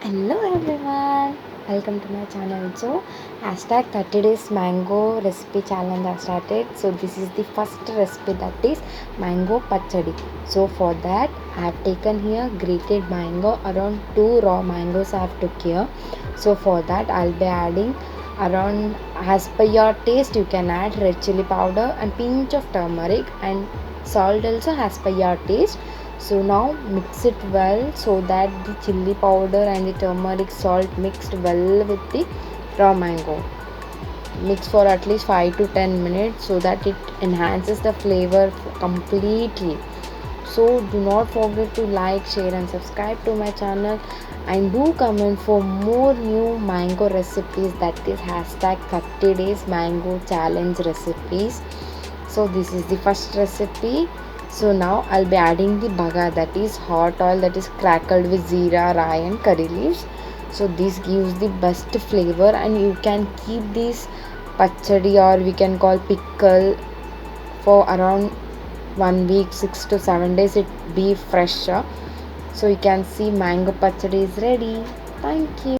Hello everyone, welcome to my channel. So hashtag 30 days mango recipe challenge has started. So this is the first recipe, that is mango pachadi. So for that I have taken here grated mango, around 2 raw mangoes I have took here. So for that I'll be adding around, as per your taste, you can add red chili powder and pinch of turmeric and salt also as per your taste. So now mix it well so that the chili powder and the turmeric salt mixed well with the raw mango. Mix for at least 5 to 10 minutes so that it enhances the flavor completely. So do not forget to like, share and subscribe to my channel, and do comment for more new mango recipes, that is hashtag 30 days mango challenge recipes. So this is the first recipe. So now I'll be adding the baga, that is hot oil that is crackled with jeera, rye and curry leaves. So this gives the best flavor, and you can keep this pachadi, or we can call pickle, for around 1 week, 6 to 7 days. It be fresher. So you can see mango pachadi is ready. Thank you.